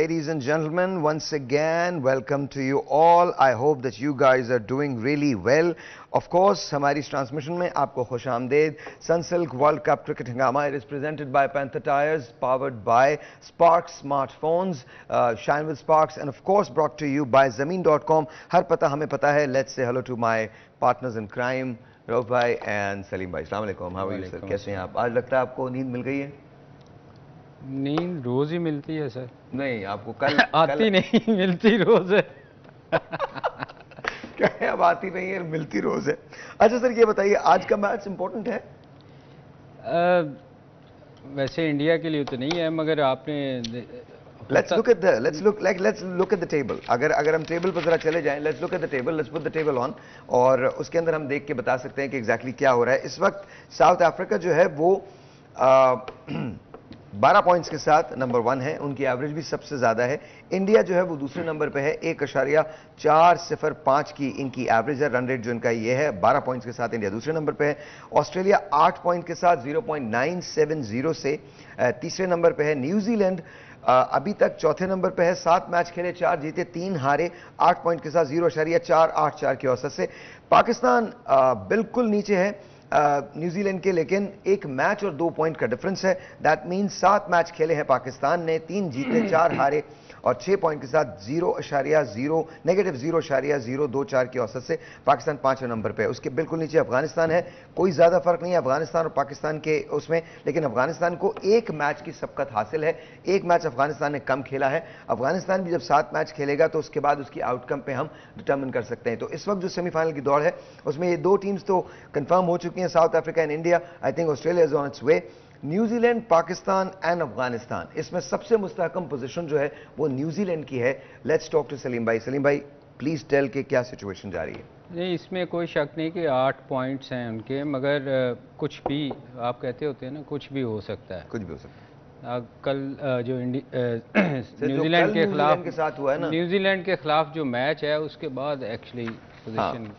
Ladies and gentlemen, once again, welcome to you all. I hope that you guys are doing really well. Of course, हमारी इस transmission में आपको खुश आमदेद. Sunsilk World Cup Cricket Hangama. It is presented by Panther Tires, powered by Sparks Smartphones, Shine with Sparks, and of course brought to you by Zameen.com. हर पता हमें पता है. Let's say hello to my partners in crime, Rauf bhai and Salim bhai. Assalamu alaikum. How are you, sir? कैसे हैं आप? आज लगता है आपको नींद मिल गई है? नींद रोज ही मिलती है सर. नहीं, आपको कल आती नहीं, मिलती रोज है. क्या है, अब आती नहीं है, मिलती रोज है. अच्छा सर, ये बताइए, आज का मैच इंपॉर्टेंट है? वैसे इंडिया के लिए तो नहीं है, मगर आपने let's look at the table. अगर हम टेबल पर जरा चले जाएं, let's look at the table, let's put the table on, और उसके अंदर हम देख के बता सकते हैं कि एग्जैक्टली क्या हो रहा है. इस वक्त साउथ अफ्रीका जो है वो 12 पॉइंट्स के साथ नंबर 1 है. उनकी एवरेज भी सबसे ज्यादा है. इंडिया जो है वो दूसरे नंबर पे है. 1.405 की इनकी एवरेज है. रन रेट जो इनका ये है, 12 पॉइंट्स के साथ इंडिया दूसरे नंबर पे है. ऑस्ट्रेलिया 8 पॉइंट के साथ 0.970 से तीसरे नंबर पे है. न्यूजीलैंड अभी तक चौथे नंबर पे है. 7 मैच खेले, 4 जीते, 3 हारे, 8 पॉइंट के साथ 0.484 की औसत से. पाकिस्तान बिल्कुल नीचे है न्यूजीलैंड के, लेकिन 1 मैच और 2 पॉइंट का डिफरेंस है. दैट मीन्स 7 मैच खेले हैं पाकिस्तान ने, 3 जीते, 4 हारे और 6 पॉइंट के साथ -0.024 की औसत से पाकिस्तान 5वें नंबर पे है. उसके बिल्कुल नीचे अफगानिस्तान है. कोई ज्यादा फर्क नहीं है अफगानिस्तान और पाकिस्तान के उसमें, लेकिन अफगानिस्तान को 1 मैच की सबकत हासिल है. 1 मैच अफगानिस्तान ने कम खेला है. अफगानिस्तान भी जब 7 मैच खेलेगा तो उसके बाद उसकी आउटकम पे हम डिटर्मिन कर सकते हैं. तो इस वक्त जो सेमीफाइनल की दौड़ है उसमें ये 2 टीम्स तो कंफर्म हो चुकी हैं, south Africa and India. I think Australia is on it's way. New Zealand, Pakistan and Afghanistan, इसमें सबसे मुस्तहकम पोजीशन जो है वो न्यूजीलैंड की है. लेट्स टॉक टू सलीम भाई. सलीम भाई, प्लीज टेल के क्या सिचुएशन जा रही है? नहीं, इसमें कोई शक नहीं कि 8 पॉइंट्स हैं उनके, मगर कुछ भी आप कहते होते हैं ना, कुछ भी हो सकता है. कुछ भी हो सकता है. कल जो न्यूजीलैंड के खिलाफ साथ हुआ है ना, न्यूजीलैंड के खिलाफ जो मैच है, उसके बाद एक्चुअली पोजीशन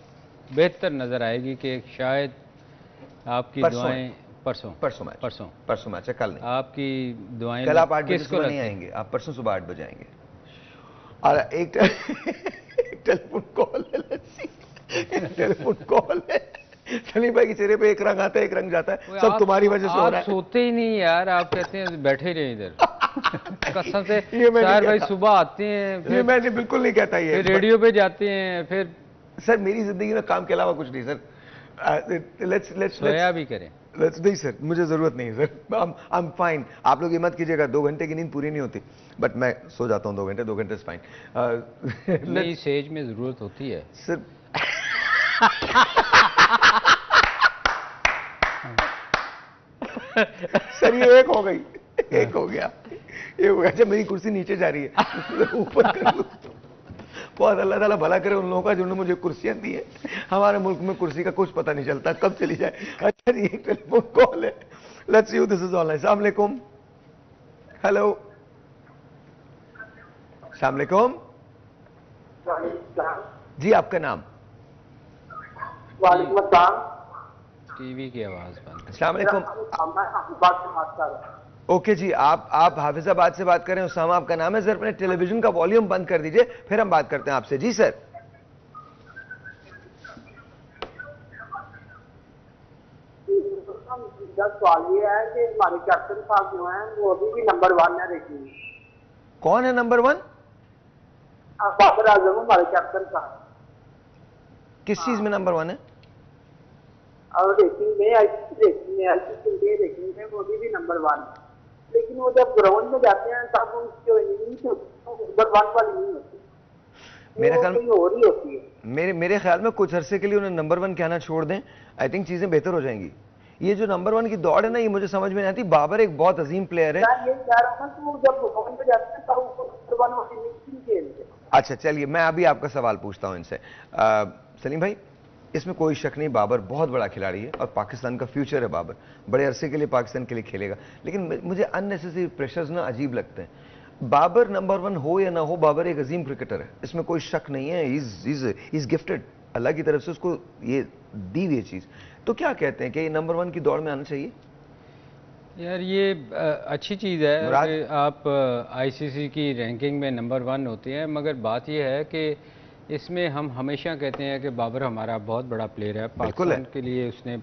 बेहतर नजर आएगी कि शायद आपकी दुआएं परसों मैच है, कल नहीं. आपकी दुआएं कल आप 8 बजे सुबह नहीं आएंगे, आप परसों सुबह 8 बजे आएंगे. और एक टेलीफोन कॉल है, टेलीफोन कॉल है. सलीम भाई के चेहरे पे एक रंग आता है, एक रंग जाता है. सब तुम्हारी वजह से हो रहा है. सोते ही नहीं यार, आप कहते हैं बैठे रहे इधर. कसम से यार भाई, सुबह आते हैं, ये मैंने बिल्कुल नहीं कहता. ये रेडियो पे जाते हैं, फिर सर मेरी जिंदगी में काम के अलावा कुछ नहीं सर. लेट्स सोया भी करें. नहीं सर, मुझे जरूरत नहीं है सर. I am fine. आप लोग ये मत कीजिएगा, 2 घंटे की नींद पूरी नहीं होती, बट मैं सो जाता हूँ 2 घंटे इज फाइन. नहीं, सेज में जरूरत होती है सर. सर ये एक हो गई, एक हो गया, ये हो गया. अच्छा, मेरी कुर्सी नीचे जा रही है, ऊपर कर लूं. बहुत अल्लाह ताला भला करे उन लोगों का जिन्होंने मुझे कुर्सियां दी है. हमारे मुल्क में कुर्सी का कुछ पता नहीं चलता, कब चली जाए. अच्छा, ये टेलीफोन कॉल है. Let's see who this is online. अस्सलाम वालेकुम. हेलो, अस्सलाम वालेकुम जी. आपका नाम? वालेकुम अस्सलाम. टीवी की आवाज बंद. अस्सलाम वालेकुम. ओके जी, आप हाफिजाबाद से बात कर रहे हैं. उसामा आपका नाम है. सर अपने टेलीविजन का वॉल्यूम बंद कर दीजिए, फिर हम बात करते हैं आपसे. जी सर. सवाल ये है कि हमारे कैप्टन साहब जो हैं वो अभी भी नंबर 1 है रेटिंग. कौन है नंबर 1? बाबर आजम हमारे कैप्टन साहब. किस चीज में नंबर 1 है? और रेटिंग में वो अभी भी नंबर 1 है. लेकिन वो जब ग्राउंड में जाते हैं तब उनकी जो इनिंग्स नंबर 1 वाली नहीं होती, मेरे ख्याल में और ही होती है. मेरे ख्याल में कुछ अरसे के लिए उन्हें नंबर 1 कहना छोड़ दें. आई थिंक चीजें बेहतर हो जाएंगी. ये जो नंबर 1 की दौड़ है ना, ये मुझे समझ में नहीं आती. बाबर एक बहुत अजीम प्लेयर है. ये कह रहा था कि वो जब ग्राउंड में जाते हैं तब वो नंबर 1 वाली नहीं खेलते. अच्छा चलिए, मैं अभी आपका सवाल पूछता हूं इनसे. सलीम भाई, इसमें कोई शक नहीं, बाबर बहुत बड़ा खिलाड़ी है और पाकिस्तान का फ्यूचर है. बाबर बड़े अरसे के लिए पाकिस्तान के लिए खेलेगा, लेकिन मुझे अननेसेसरी प्रेशर्स ना अजीब लगते हैं. बाबर नंबर 1 हो या ना हो, बाबर एक अजीम क्रिकेटर है, इसमें कोई शक नहीं है. इज गिफ्टेड, अल्लाह की तरफ से उसको ये दी हुई चीज. तो क्या कहते हैं कि ये नंबर 1 की दौड़ में आना चाहिए? यार ये अच्छी चीज़ है कि आप आईसीसी की रैंकिंग में नंबर 1 होते हैं, मगर बात ये है कि इसमें हम हमेशा कहते हैं कि बाबर हमारा बहुत बड़ा प्लेयर है पाकिस्तान के लिए। उसने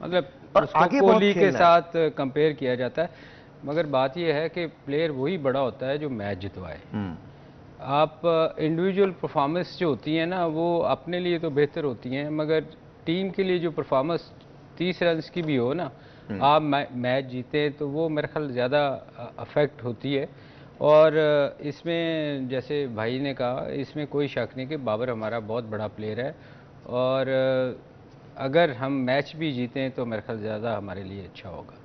मतलब उसको कोहली के साथ कंपेयर किया जाता है, मगर बात यह है कि प्लेयर वही बड़ा होता है जो मैच जितवाए। आप इंडिविजुअल परफॉर्मेंस जो होती है ना, वो अपने लिए तो बेहतर होती हैं, मगर टीम के लिए जो परफॉर्मेंस 30 रन की भी हो ना, आप मैच जीते तो वो मेरे ख्याल ज़्यादा अफेक्ट होती है। और इसमें जैसे भाई ने कहा, इसमें कोई शक नहीं कि बाबर हमारा बहुत बड़ा प्लेयर है, और अगर हम मैच भी जीतें तो मेरे ख्याल ज़्यादा हमारे लिए अच्छा होगा।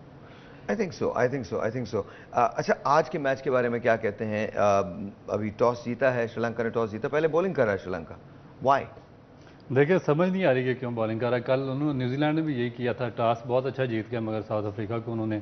I think so, I think so, I think so. अच्छा, आज के मैच के बारे में क्या कहते हैं? अभी टॉस जीता है श्रीलंका ने, टॉस जीता, पहले बॉलिंग कर रहा है श्रीलंका, वाई? देखिए समझ नहीं आ रही कि क्यों बॉलिंग कर रहा है। कल उन्होंने न्यूजीलैंड ने भी यही किया था, टॉस बहुत अच्छा जीत गया, मगर साउथ अफ्रीका को उन्होंने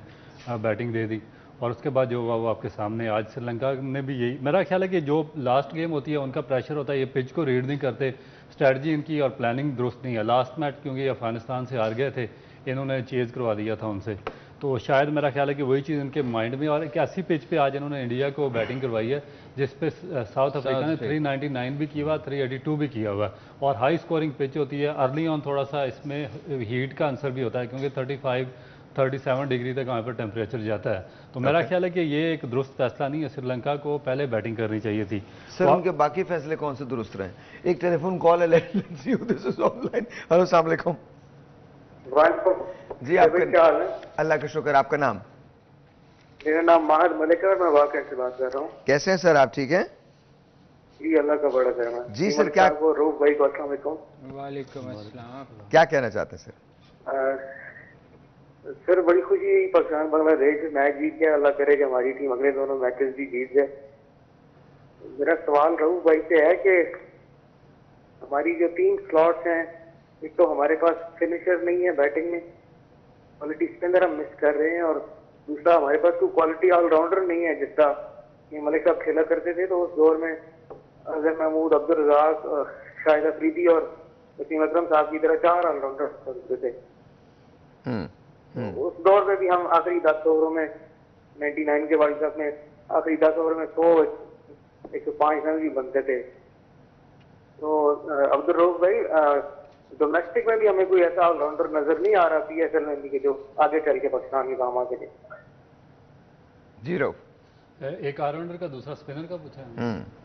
बैटिंग दे दी, और उसके बाद जो हुआ वो आपके सामने। आज श्रीलंका ने भी यही, मेरा ख्याल है कि जो लास्ट गेम होती है उनका प्रेशर होता है, ये पिच को रीड नहीं करते, स्ट्रैटेजी इनकी और प्लानिंग दुरुस्त नहीं है। लास्ट मैच क्योंकि अफगानिस्तान से हार गए थे, इन्होंने चेज करवा दिया था उनसे, तो शायद मेरा ख्याल है कि वही चीज़ उनके माइंड में। और 81 पिच पे आज इन्होंने इंडिया को बैटिंग करवाई है, जिस पे साउथ अफ्रीका ने 399 भी किया हुआ, 382 भी किया हुआ, और हाई स्कोरिंग पिच होती है। अर्ली ऑन थोड़ा सा इसमें हीट का आंसर भी होता है, क्योंकि 35-37 डिग्री तक वहाँ पर टेम्परेचर जाता है। तो मेरा ख्याल है कि ये एक दुरुस्त फैसला नहीं है, श्रीलंका को पहले बैटिंग करनी चाहिए थी। सर उनके बाकी फैसले कौन से दुरुस्त रहे? एक टेलीफोन कॉल है, ऑनलाइन। हेलो, अस्सलाम वालेकुम जी, आपका क्या हाल है? अल्लाह का शुक्र, आपका नाम? मेरा नाम माहद मलिक है, मैं वाकई से बात कर रहा हूँ। कैसे हैं सर आप, ठीक हैं? जी अल्लाह का बड़ा करना जी सर, क्या वो रूफ भाई को अस्सलाम वालेकुम। वालेकुम अस्सलाम। क्या कहना चाहते हैं सर? सर बड़ी खुशी है पाकिस्तान बांग्लादेश मैच जीत गया, अल्लाह करे कि हमारी टीम अगले दोनों मैचेस भी जीत जाए। मेरा सवाल रूफ भाई से है कि हमारी जो 3 स्लॉट्स हैं, एक तो हमारे पास फिनिशर नहीं है बैटिंग में, क्वालिटी स्पिनर हम मिस कर रहे हैं, और दूसरा हमारे पास कोई क्वालिटी ऑलराउंडर नहीं है जिसका ये मलिक साहब खेला करते थे। तो उस दौर में अजहर महमूद, अब्दुल रज़ाक, शाहिद अफरीदी और वसीम अकरम साहब की तरह 4 ऑलराउंडर खेलते थे। उस दौर में भी हम आखिरी 10 ओवरों में 99 के वर्ल्ड कप में आखिरी 10 ओवर में 105 रन भी बनते थे। तो अब्दुल रऊफ भाई, डोमेस्टिक में भी हमें कोई ऐसा ऑलराउंडर नजर नहीं आ रहा पीएसएल में भी कि जो आगे चल के पाकिस्तान के काम आ सके। जीरो एक ऑलराउंडर का, दूसरा स्पिनर का पूछा है।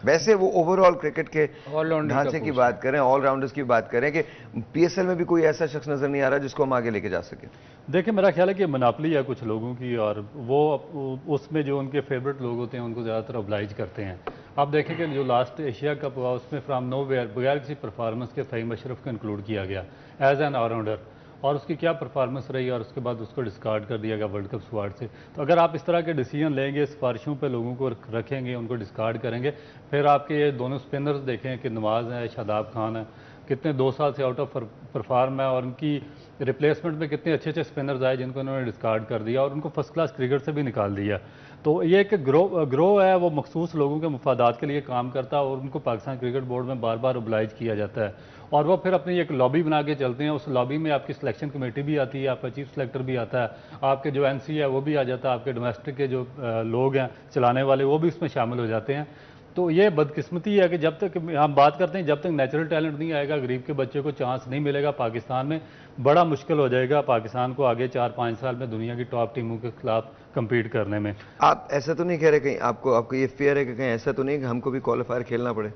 वैसे वो ओवरऑल क्रिकेट के ढांचे की बात करें, ऑलराउंडर्स की बात करें, कि पीएसएल में भी कोई ऐसा शख्स नजर नहीं आ रहा जिसको हम आगे लेके जा सके। देखिए मेरा ख्याल है कि मोनोपोली है कुछ लोगों की, और वो उसमें जो उनके फेवरेट लोग होते हैं उनको ज़्यादातर ऑब्लाइज करते हैं। आप देखें कि जो लास्ट एशिया कप हुआ उसमें फ्राम नोवेयर बगैर किसी परफॉर्मेंस के फ़हीम अशरफ को इंक्लूड किया गया एज एन ऑलराउंडर, और उसकी क्या परफॉर्मेंस रही, और उसके बाद उसको डिस्कार्ड कर दिया गया वर्ल्ड कप स्क्वाड से। तो अगर आप इस तरह के डिसीजन लेंगे, सिफारिशों पे लोगों को रखेंगे, उनको डिस्कार्ड करेंगे, फिर आपके ये दोनों स्पिनर्स देखें कि नवाज़ है, शादाब खान है, कितने 2 साल से आउट ऑफ परफॉर्म है, और उनकी रिप्लेसमेंट में कितने अच्छे अच्छे स्पिनर्स आए जिनको उन्होंने डिस्कार्ड कर दिया और उनको फर्स्ट क्लास क्रिकेट से भी निकाल दिया। तो ये एक ग्रो है, वो मखसूस लोगों के मुफादात के लिए काम करता है, और उनको पाकिस्तान क्रिकेट बोर्ड में बार बार ओबलाइज किया जाता है, और वो फिर अपनी एक लॉबी बना के चलते हैं। उस लॉबी में आपकी सिलेक्शन कमेटी भी आती है, आपका चीफ सेलेक्टर भी आता है, आपके जो एनसी है वो भी आ जाता है, आपके डोमेस्टिक के जो लोग हैं चलाने वाले वो भी उसमें शामिल हो जाते हैं। तो ये बदकिस्मती है कि जब तक हम बात करते हैं, जब तक नेचुरल टैलेंट नहीं आएगा, गरीब के बच्चे को चांस नहीं मिलेगा पाकिस्तान में, बड़ा मुश्किल हो जाएगा पाकिस्तान को आगे 4-5 साल में दुनिया की टॉप टीमों के खिलाफ कम्पीट करने में। आप ऐसा तो नहीं कह रहे कहीं आपको ये फेयर है कि कहीं ऐसा तो नहीं कि हमको भी क्वालिफायर खेलना पड़े?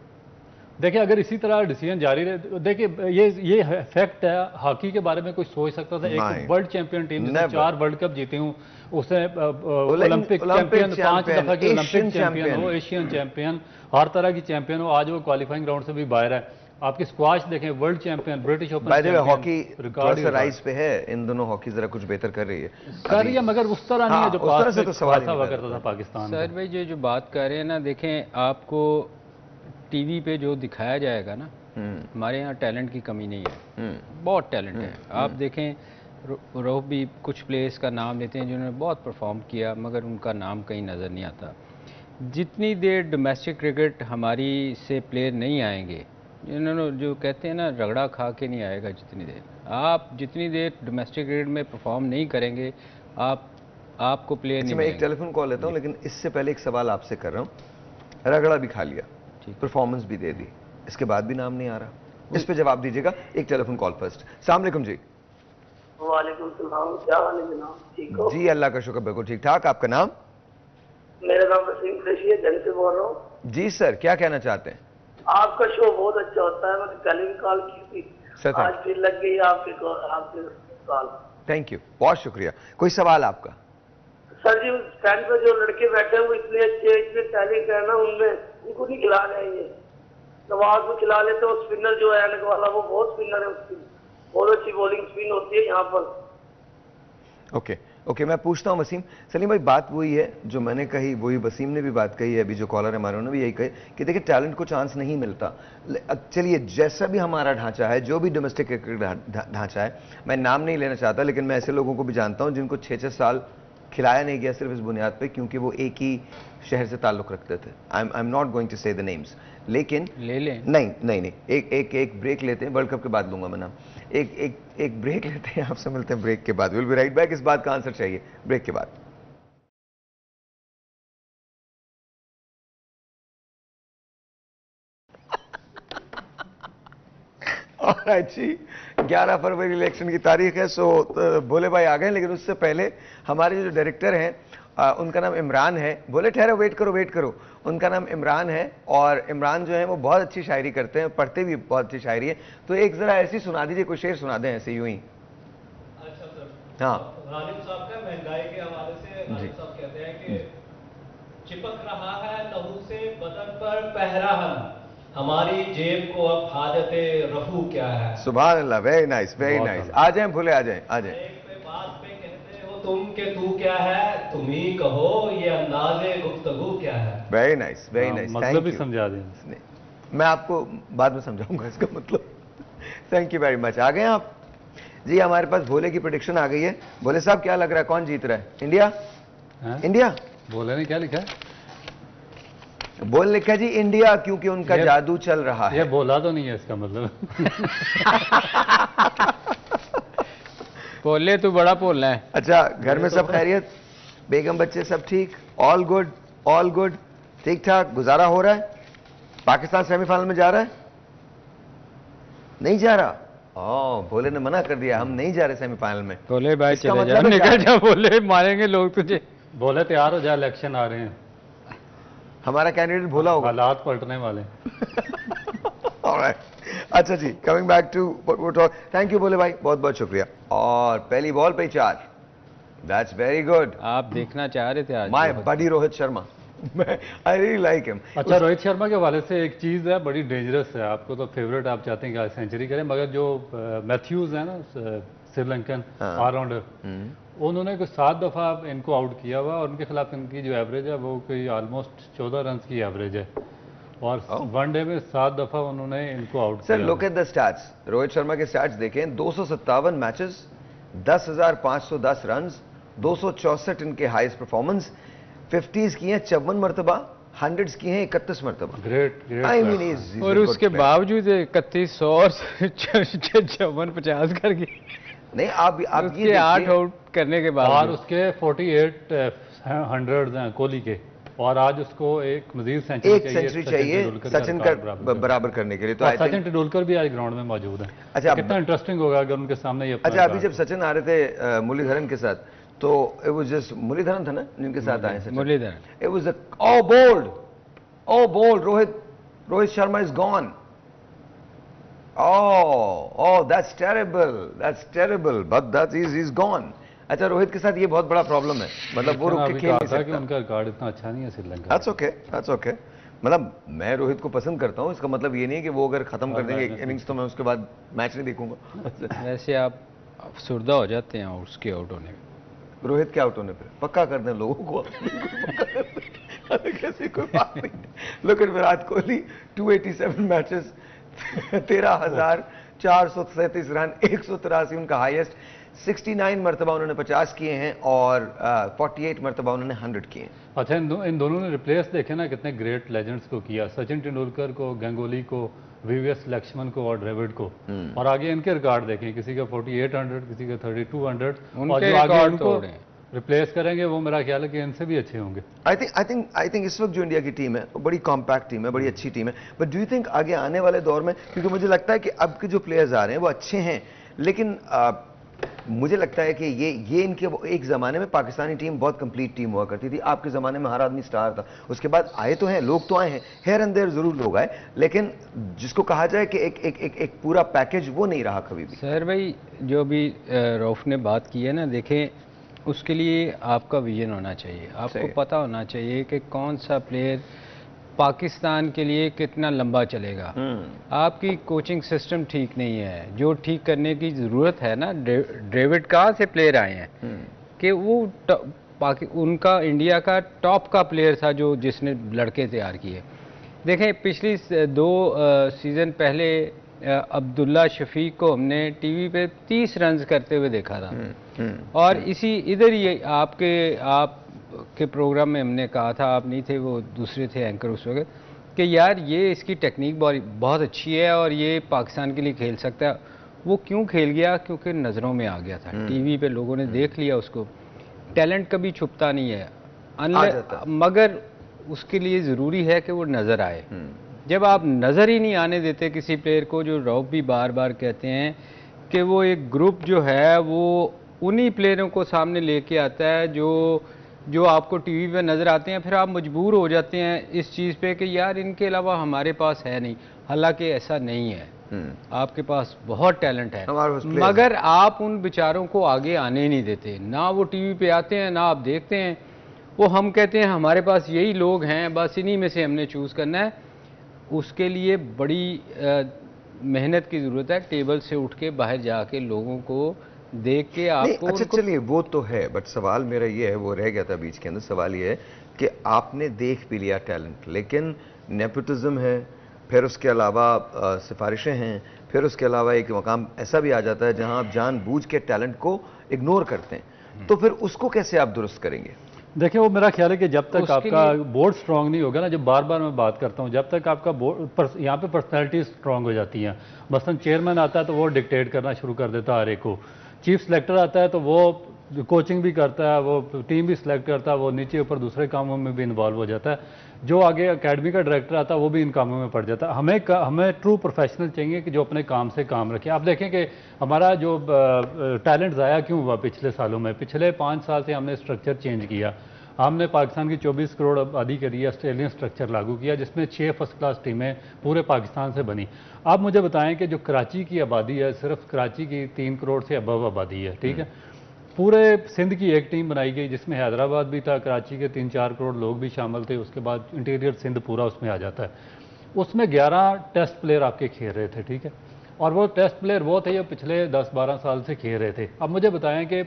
देखिए अगर इसी तरह डिसीजन जारी रहे, देखिए ये फैक्ट है, हॉकी के बारे में कोई सोच सकता था? एक वर्ल्ड चैंपियन टीम जिसने 4 वर्ल्ड कप जीते हूँ, उसने ओलंपिक चैंपियन 5 दफा की ओलंपिक चैंपियन हो, एशियन चैंपियन, हर तरह की चैंपियन हो, आज वो क्वालिफाइंग राउंड से भी बाहर है। आपकी स्क्वाश देखें, world champion, British open champion, hockey record rise पे है, इन दोनों हॉकी जरा कुछ बेहतर कर रही है, कर रही है, मगर उस तरह नहीं है जो उस तरह से तो सवाल हुआ करता था पाकिस्तान। सर भाई जो बात कर रहे हैं ना, देखें आपको टीवी पे जो दिखाया जाएगा ना, हमारे यहाँ टैलेंट की कमी नहीं है, बहुत टैलेंट है। आप देखें रोह भी कुछ प्लेयर्स का नाम लेते हैं जिन्होंने बहुत परफॉर्म किया, मगर उनका नाम कहीं नज़र नहीं आता। जितनी देर डोमेस्टिक क्रिकेट हमारी से प्लेयर नहीं आएंगे, जिन्होंने जो कहते हैं ना रगड़ा खा के नहीं आएगा, जितनी देर डोमेस्टिक क्रिकेट में परफॉर्म नहीं करेंगे, आपको प्लेयर नहीं मैं एक मिलेंगे। टेलीफोन कॉल लेता हूँ, लेकिन इससे पहले एक सवाल आपसे कर रहा हूँ। रगड़ा भी खा लिया, परफॉर्मेंस भी दे दी, इसके बाद भी नाम नहीं आ रहा, इस पे जवाब दीजिएगा। एक टेलीफोन कॉल फर्स्ट। अस्सलाम वालेकुम जी। वालेकुम सलाम, क्या हाल है जनाब, ठीक हो? जी अल्लाह का शुक्र, बिल्कुल ठीक ठाक। आपका नाम? मेरा नाम वसीम कुरैशी है, जंग से बोल रहा हूँ। जी सर, क्या कहना चाहते हैं? आपका शो बहुत अच्छा होता है, मैंने पहले भी कॉल की थी, सर आज फिर लग गई आपके कॉल। थैंक यू, बहुत शुक्रिया। कोई सवाल आपका? सर जी, उस स्टैंड पे जो लड़के बैठे हैं वो इतने अच्छे, इतने टैलेंट है ना उनमें, उनको नहीं खिला रहे हैं। नवाज को खिला लेते, और स्पिनर जो है ऐनक वाला, वो बहुत स्पिनर है, उसकी बहुत अच्छी बॉलिंग स्पिन होती है यहाँ पर। ओके ओके, मैं पूछता हूँ वसीम। सलीम भाई, बात वही है जो मैंने कही, वही वसीम ने भी बात कही है, अभी जो कॉलर है हमारे, उन्होंने भी यही कही कि देखिए टैलेंट को चांस नहीं मिलता। चलिए, जैसा भी हमारा ढांचा है, जो भी डोमेस्टिक क्रिकेट ढांचा है, मैं नाम नहीं लेना चाहता, लेकिन मैं ऐसे लोगों को भी जानता हूं जिनको 6-6 साल खिलाया नहीं गया सिर्फ इस बुनियाद पे क्योंकि वो एक ही शहर से ताल्लुक रखते थे। I am not going to say the names, लेकिन ले लें। नहीं, एक ब्रेक लेते हैं, वर्ल्ड कप के बाद लूंगा मैं नाम। एक ब्रेक लेते हैं, आपसे मिलते हैं ब्रेक के बाद। Will be right back. इस बात का आंसर चाहिए ब्रेक के बाद। जी 11 फरवरी इलेक्शन की तारीख है, सो भोले भाई आ गए, लेकिन उससे पहले हमारे जो डायरेक्टर हैं उनका नाम इमरान है। बोले ठहरो, वेट करो। उनका नाम इमरान है, और इमरान जो है वो बहुत अच्छी शायरी करते हैं, पढ़ते भी बहुत अच्छी शायरी है। तो एक जरा ऐसी सुना दीजिए, कोई शेर सुना दें ऐसे यूं ही। अच्छा सर, हाँ, गालिब साहब का महंगाई के हवाले से गालिब साहब कहते हैं कि चिपक रहा है लहू से बदन पर पहराहन, हमारी जेब को अब हाजते रफू क्या है। सुभान अल्लाह, वेरी नाइस। आ जाएं भोले, आ जाएं। एक पे बात पे कहते हो तुम के तू क्या है, तुम ही कहो ये अंदाजे गुफ्तगू क्या है। Very nice. मतलब भी समझा दें। मैं आपको बाद में समझाऊंगा इसका मतलब। Thank you very much. आ गए आप जी। हमारे पास भोले की प्रेडिक्शन आ गई है। भोले साहब, क्या लग रहा है, कौन जीत रहा है? इंडिया? इंडिया? भोले ने क्या लिखा है? बोल लिखा जी इंडिया, क्योंकि उनका जादू चल रहा है। ये बोला तो नहीं है इसका मतलब। बोले तू बड़ा बोलना है। अच्छा, घर में सब खैरियत? बेगम बच्चे सब ठीक? ऑल गुड, ठीक ठाक गुजारा हो रहा है? पाकिस्तान सेमीफाइनल में जा रहा है? नहीं जा रहा? भोले ने मना कर दिया, हम नहीं जा रहे सेमीफाइनल में। बोले भाई चले जा, निकल जा, बोले मारेंगे लोग तुझे। बोले तैयार हो जा, इलेक्शन आ रहे हैं, हमारा कैंडिडेट भोला होगा, हालात पलटने वाले। अच्छा जी, coming back to talk. Thank you Bhole भाई, बहुत बहुत शुक्रिया। और पहली बॉल पे 4, दैट्स वेरी गुड। आप देखना चाह रहे थे आज my buddy Rohit Sharma, I really like him. अच्छा, रोहित शर्मा के हवाले से एक चीज है, बड़ी डेंजरस है। आपको तो फेवरेट, आप चाहते हैं कि आज सेंचुरी करें, मगर जो मैथ्यूज है ना, श्रीलंकन ऑलराउंडर, उन्होंने कुछ 7 दफा इनको आउट किया हुआ, और उनके खिलाफ इनकी जो एवरेज है वो कोई ऑलमोस्ट 14 रन की एवरेज है, और वनडे में 7 दफा उन्होंने इनको आउट किया। Sir look at the stats, Rohit Sharma के स्टैट्स देखें। 257 मैचेस, 10,510 रन, 264 इनके हाईएस्ट परफॉर्मेंस, 50s की हैं 54 मरतबा, 100s की हैं 31 मरतबा। ग्रेट। आई मीन इज, और उसके बावजूद 31, 100 और 54, 50 करके नहीं, आप ये 8 आउट करने के बाद, और उसके 48 100 हैं कोहली के, और आज उसको एक मजीद सेंचुरी चाहिए सचिन का बराबर करने के लिए। तो सचिन तेंदुलकर भी आज ग्राउंड में मौजूद है। अच्छा, कितना इंटरेस्टिंग होगा अगर उनके सामने ये। अच्छा, अभी जब सचिन आ रहे थे मुरलीधरन के साथ, तो इट वाज जस्ट मुरलीधरन था ना जिनके साथ आए Sachin? Muralitharan. It was bold, Rohit Sharma is gone. that's terrible, but he's gone. अच्छा, रोहित के साथ ये बहुत बड़ा प्रॉब्लम है, मतलब वो रुक के खेल नहीं सकता। उनका रिकॉर्ड इतना अच्छा नहीं है श्रीलंका। That's okay. मतलब मैं रोहित को पसंद करता हूँ, इसका मतलब ये नहीं कि वो अगर खत्म कर देंगे इनिंग्स तो मैं उसके बाद मैच नहीं देखूंगा। वैसे आप सुरदा हो जाते हैं उसके आउट होने में। रोहित के आउट होने पे पक्का कर दें लोगों को। कैसी कोई बात नहीं। Look at Virat Kohli, 287 matches, 13,437 run, 183 उनका हाईएस्ट, 69 मरतबा उन्होंने 50 किए हैं, और 48 मरतबा उन्होंने 100 किए हैं। अच्छा, इन दोनों ने रिप्लेस देखे ना कितने ग्रेट लेजेंड्स को किया, सचिन तेंदुलकर को, गंगोली को, वीवीएस लक्ष्मण को और द्रविड़ को। और आगे इनके रिकॉर्ड देखें, किसी का 4800, किसी का 3200, और जो आगे रिप्लेस करेंगे वो मेरा ख्याल है कि इनसे भी अच्छे होंगे। आई थिंक इस वक्त जो इंडिया की टीम है वो बड़ी कॉम्पैक्ट टीम है, बड़ी अच्छी टीम है। बट डू यू थिंक आगे आने वाले दौर में, क्योंकि मुझे लगता है कि अब के जो प्लेयर्स आ रहे हैं वो अच्छे हैं, लेकिन मुझे लगता है कि ये इनके एक जमाने में पाकिस्तानी टीम बहुत कंप्लीट टीम हुआ करती थी। आपके जमाने में हर आदमी स्टार था, उसके बाद आए तो हैं लोग, तो आए हैं, हेयर एंड देयर जरूर लोग आए, लेकिन जिसको कहा जाए कि एक पूरा पैकेज वो नहीं रहा कभी भी। सर भाई जो भी रऊफ ने बात की है ना, देखें उसके लिए आपका विजन होना चाहिए, आपको पता होना चाहिए कि कौन सा प्लेयर पाकिस्तान के लिए कितना लंबा चलेगा। आपकी कोचिंग सिस्टम ठीक नहीं है, जो ठीक करने की ज़रूरत है ना। डेविड कहाँ से प्लेयर आए हैं कि वो उनका इंडिया का टॉप का प्लेयर था जो जिसने लड़के तैयार किए। देखें पिछली 2 सीज़न पहले अब्दुल्ला शफीक को हमने टीवी पे 30 रन करते हुए देखा था, और इसी इधर ही आपके प्रोग्राम में हमने कहा था, आप नहीं थे, वो दूसरे थे एंकर उस वक्त, कि यार ये इसकी टेक्निक बहुत अच्छी है और ये पाकिस्तान के लिए खेल सकता है। वो क्यों खेल गया? क्योंकि नज़रों में आ गया था, टीवी पे लोगों ने देख लिया उसको। टैलेंट कभी छुपता नहीं है, मगर उसके लिए ज़रूरी है कि वो नज़र आए। जब आप नज़र ही नहीं आने देते किसी प्लेयर को, जो रऊफ भी बार बार कहते हैं कि वो एक ग्रुप जो है वो उन्हीं प्लेयरों को सामने लेके आता है जो आपको टीवी पे नज़र आते हैं, फिर आप मजबूर हो जाते हैं इस चीज़ पे कि यार इनके अलावा हमारे पास है नहीं। हालांकि ऐसा नहीं है, आपके पास बहुत टैलेंट है, मगर आप उन बेचारों को आगे आने नहीं देते। ना वो टीवी पे आते हैं, ना आप देखते हैं। वो हम कहते हैं हमारे पास यही लोग हैं, बस इन्हीं में से हमने चूज़ करना है। उसके लिए बड़ी मेहनत की ज़रूरत है, टेबल से उठ के बाहर जाके लोगों को देख के आपको। अच्छा चलिए वो तो है, बट सवाल मेरा ये है, वो रह गया था बीच के अंदर, सवाल ये है कि आपने देख भी लिया टैलेंट, लेकिन नेपोटिज्म है, फिर उसके अलावा सिफारिशें हैं, फिर उसके अलावा एक मकाम ऐसा भी आ जाता है जहां आप जानबूझ के टैलेंट को इग्नोर करते हैं, तो फिर उसको कैसे आप दुरुस्त करेंगे? देखिए वो मेरा ख्याल है कि जब तक आपका बोर्ड स्ट्रांग नहीं होगा ना, जब बार बार मैं बात करता हूँ, जब तक आपका बोर्ड यहाँ पे पर्सनैलिटी स्ट्रांग हो जाती हैं। मसलन चेयरमैन आता है तो वो डिक्टेट करना शुरू कर देता है हर एक को, चीफ सेलेक्टर आता है तो वो कोचिंग भी करता है, वो टीम भी सिलेक्ट करता है, वो नीचे ऊपर दूसरे कामों में भी इन्वॉल्व हो जाता है, जो आगे एकेडमी का डायरेक्टर आता है वो भी इन कामों में पड़ जाता है। हमें ट्रू प्रोफेशनल चाहिए कि जो अपने काम से काम रखें। आप देखें कि हमारा जो टैलेंट ज़ाया क्यों हुआ पिछले सालों में, पिछले 5 साल से हमने स्ट्रक्चर चेंज किया। हमने पाकिस्तान की 24 करोड़ आबादी के लिए ऑस्ट्रेलियन स्ट्रक्चर लागू किया, जिसमें 6 फर्स्ट क्लास टीमें पूरे पाकिस्तान से बनी। आप मुझे बताएं कि जो कराची की आबादी है, सिर्फ कराची की 3 करोड़ से अबव आबादी है, ठीक है। पूरे सिंध की एक टीम बनाई गई जिसमें हैदराबाद भी था, कराची के 3-4 करोड़ लोग भी शामिल थे, उसके बाद इंटीरियर सिंध पूरा उसमें आ जाता है। उसमें 11 टेस्ट प्लेयर आपके खेल रहे थे, ठीक है, और वो टेस्ट प्लेयर वो थे जो पिछले 10-12 साल से खेल रहे थे। अब मुझे बताएं कि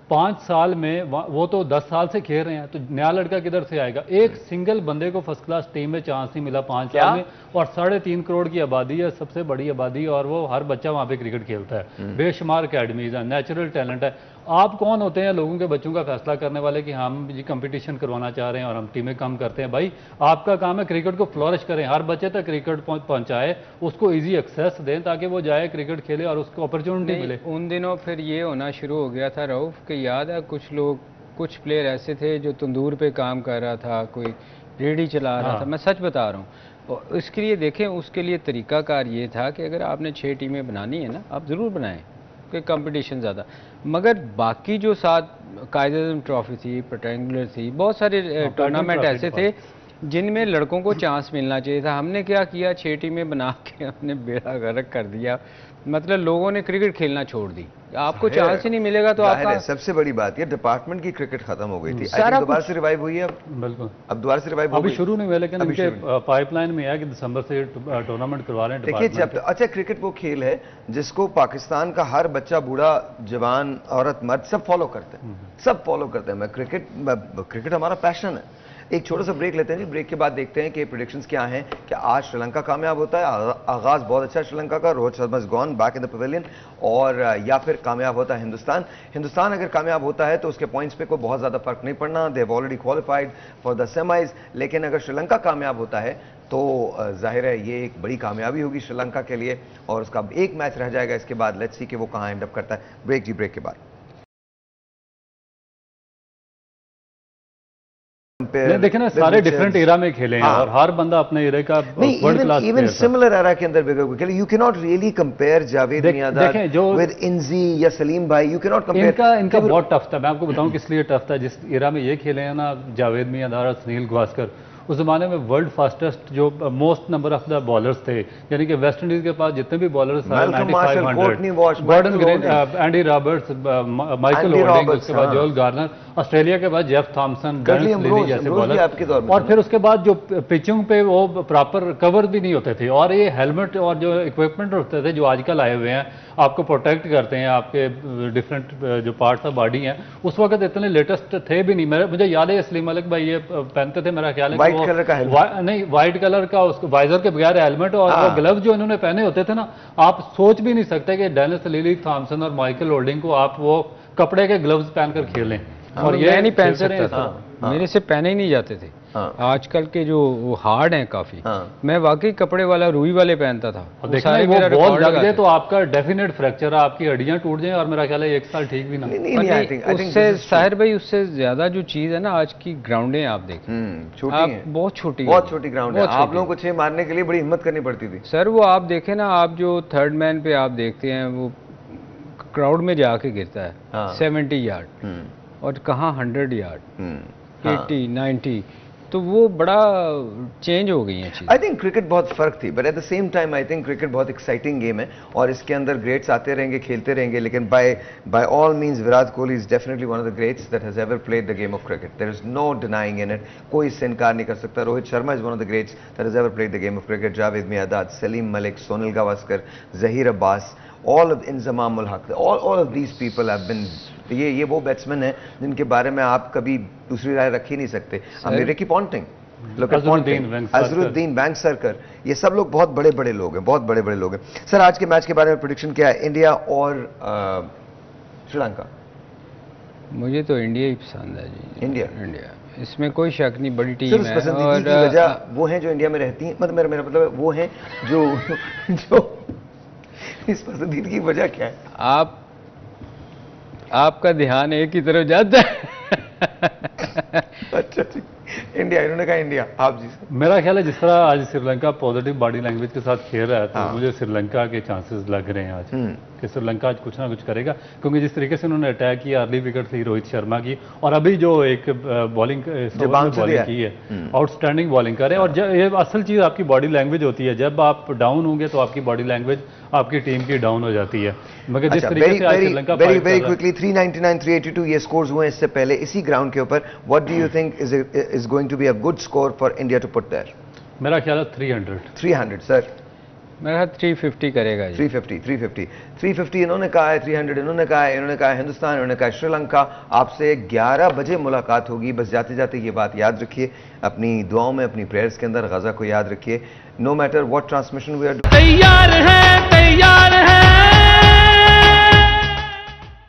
5 साल में वो तो 10 साल से खेल रहे हैं, तो नया लड़का किधर से आएगा? एक सिंगल बंदे को फर्स्ट क्लास टीम में चांस नहीं मिला 5 साल में, और 3.5 करोड़ की आबादी है, सबसे बड़ी आबादी, और वो हर बच्चा वहाँ पे क्रिकेट खेलता है, बेशुमार अकेडमीज है, नेचुरल टैलेंट है। आप कौन होते हैं लोगों के बच्चों का फैसला करने वाले कि हम जी कंपटीशन करवाना चाह रहे हैं और हम टीमें कम करते हैं? भाई आपका काम है क्रिकेट को फ्लोरिश करें, हर बच्चे तक क्रिकेट पहुंचाए, उसको इजी एक्सेस दें ताकि वो जाए क्रिकेट खेले और उसको अपॉर्चुनिटी मिले। उन दिनों फिर ये होना शुरू हो गया था रऊफ कि याद है कुछ प्लेयर ऐसे थे जो तंदूर पे काम कर रहा था, कोई रेडी चला रहा था, मैं सच बता रहा हूँ। और इसके लिए देखें, उसके लिए तरीकाकार ये था कि अगर आपने 6 टीमें बनानी है ना, आप ज़रूर बनाएं, कि कंपटीशन ज़्यादा, मगर बाकी जो 7 कायद-ए-आज़म ट्रॉफी थी, रेक्टेंगुलर थी, बहुत सारे टूर्नामेंट ऐसे थे जिनमें लड़कों को चांस मिलना चाहिए था। हमने क्या किया, 6 टीमें बना के हमने बेड़ा गर्क कर दिया, मतलब लोगों ने क्रिकेट खेलना छोड़ दी। आपको चांस ही नहीं मिलेगा तो आपका सबसे बड़ी बात ये डिपार्टमेंट की क्रिकेट खत्म हो गई थी, दोबारा से रिवाइव हुई है। बिल्कुल, अब दोबारा से रिवाइव अभी शुरू नहीं हुआ, लेकिन इनके पाइपलाइन में है कि दिसंबर से टूर्नामेंट करवा रहे हैं। देखिए जब अच्छा, क्रिकेट वो खेल है जिसको पाकिस्तान का हर बच्चा, बूढ़ा, जवान, औरत, मर्द सब फॉलो करते हैं, सब फॉलो करते हैं। क्रिकेट हमारा पैशन है। एक छोटा सा ब्रेक लेते हैं जी, ब्रेक के बाद देखते हैं कि प्रेडिक्शंस क्या हैं। क्या आज श्रीलंका कामयाब होता है? आगाज बहुत अच्छा श्रीलंका का, Rohit Sharma is gone back in the pavilion, और या फिर कामयाब होता है हिंदुस्तान अगर कामयाब होता है तो उसके पॉइंट्स पे कोई बहुत ज्यादा फर्क नहीं पड़ना, they have already qualified for the semis. लेकिन अगर श्रीलंका कामयाब होता है तो जाहिर है ये एक बड़ी कामयाबी होगी श्रीलंका के लिए, और उसका एक मैच रह जाएगा इसके बाद। लेट्स सी कि वो कहां एंड अप करता है। ब्रेक जी, ब्रेक के बाद। कंपेयर। देखिए ना, सारे डिफरेंट एरा में खेले हैं और हर बंदा अपने एरा का world class even similar era के अंदर बिगड़ खेले। You can not really compare Javed Miandad with Inzi या सलीम भाई, यू कैन नॉट कंपेयर। इनका बहुत टफ था। मैं आपको बताऊं किस लिए टफ था। जिस एरा में ये खेले हैं ना, जावेद मियांदाद और सुनील गावस्कर, उस जमाने में वर्ल्ड फास्टेस्ट जो most number of the bowlers थे, यानी कि वेस्ट इंडीज के पास जितने भी बॉलर्स थे 9500, Gordon Green, Andy Roberts, Michael Holding, उसके बाद जोएल गार्नर, ऑस्ट्रेलिया के बाद जेफ थॉमसन, जैसे बॉलर। और फिर उसके बाद जो पिचिंग पे वो प्रॉपर कवर भी नहीं होते थे, और ये हेलमेट और जो इक्विपमेंट होते थे जो आजकल आए हुए हैं, आपको प्रोटेक्ट करते हैं, आपके डिफरेंट जो पार्ट्स ऑफ बॉडी हैं, उस वक्त इतने लेटेस्ट थे भी नहीं। मुझे याद है सलीम मलिक भाई ये पहनते थे, मेरा ख्याल है नहीं व्हाइट कलर का उसको वाइजर के बगैर हेलमेट, और वो ग्लव्स जो इन्होंने पहने होते थे ना, आप सोच भी नहीं सकते कि डेनिस लिली, थॉमसन और माइकल ओल्डिंग को आप वो कपड़े के ग्लव्स पहनकर खेलें। और ये नहीं पहन सकता था, मेरे से पहने ही नहीं जाते थे। आजकल के जो हार्ड हैं काफी, मैं वाकई कपड़े वाला रुई वाले पहनता था। वो बॉल लग जाए तो आपका डेफिनेट फ्रैक्चर, आपकी हड्डियां टूट जाएं, और मेरा ख्याल है 1 साल ठीक भी ना। उससे साहिर भाई, उससे ज्यादा जो चीज है ना, आज की ग्राउंडें आप देखें, छोटी बहुत छोटी ग्राउंड है। आप लोगों को 6 मारने के लिए बड़ी हिम्मत करनी पड़ती थी सर। वो आप देखें ना, आप जो थर्ड मैन पे आप देखते हैं, वो क्राउड में जाके गिरता है 70 यार्ड, और कहाँ 100 यार्ड, 80, 90, तो वो बड़ा चेंज हो गई है चीज़। आई थिंक क्रिकेट बहुत फर्क थी, but at the same time I think cricket बहुत एक्साइटिंग गेम है, और इसके अंदर ग्रेट्स आते रहेंगे, खेलते रहेंगे, लेकिन by all means Virat Kohli is definitely one of the greats that has ever played the game of cricket. There is no denying in it, कोई इससे इनकार नहीं कर सकता। Rohit Sharma is one of the greats that has ever played the game of cricket. Javed Miandad, Saleem Malik, Sunil Gavaskar, Zaheer Abbas, all of Inzamam ul Haq, all of these people have been, ये वो batsman हैं जिनके बारे में आप कभी दूसरी राय रख ही नहीं सकते। रिकी पॉन्टिंग, अजरुद्दीन, बैंक्सरकर, ये सब लोग बहुत बड़े बड़े लोग हैं, बहुत बड़े बड़े लोग हैं। सर, आज के मैच के बारे में प्रेडिक्शन क्या है, इंडिया और श्रीलंका? मुझे तो इंडिया ही पसंद है जी। इंडिया, इसमें कोई शक नहीं, बड़ी टीम है। और की वजह वो हैं जो इंडिया में रहती हैं, मतलब मेरा मतलब वो हैं जो इस पसंदीदगी की वजह क्या है? आपका ध्यान एक ही तरफ जाता है। अच्छा ठीक, इंडिया, इन्होंने कहा इंडिया। आप जी सर? मेरा ख्याल है जिस तरह आज श्रीलंका पॉजिटिव बॉडी लैंग्वेज के साथ खेल रहा है, तो मुझे श्रीलंका के चांसेस लग रहे हैं आज कि श्रीलंका आज कुछ ना कुछ करेगा, क्योंकि जिस तरीके से उन्होंने अटैक किया, अर्ली विकेट थी रोहित शर्मा की, और अभी जो एक बॉलिंग की है, आउटस्टैंडिंग बॉलिंग करे। और ये असल चीज आपकी बॉडी लैंग्वेज होती है, जब आप डाउन होंगे तो आपकी बॉडी लैंग्वेज आपकी टीम की डाउन हो जाती है। मगर जिस तरीके से आज श्रीलंका वेरी क्विकली 399, 382 ये स्कोर्स हुए इससे पहले इसी ग्राउंड के ऊपर। What do you think is going to be a good score for India to put there? मेरा ख्याल है 300 सर। मेरा 350 करेगा जी। 350 इन्होंने कहा है, 300 इन्होंने कहा है, इन्होंने कहा हिंदुस्तान, इन्होंने कहा श्रीलंका। आपसे 11 बजे मुलाकात होगी। बस जाते जाते ये बात याद रखिए, अपनी दुआओं में, अपनी प्रेयर्स के अंदर गजा को याद रखिए। No matter what transmission we are, तैयार है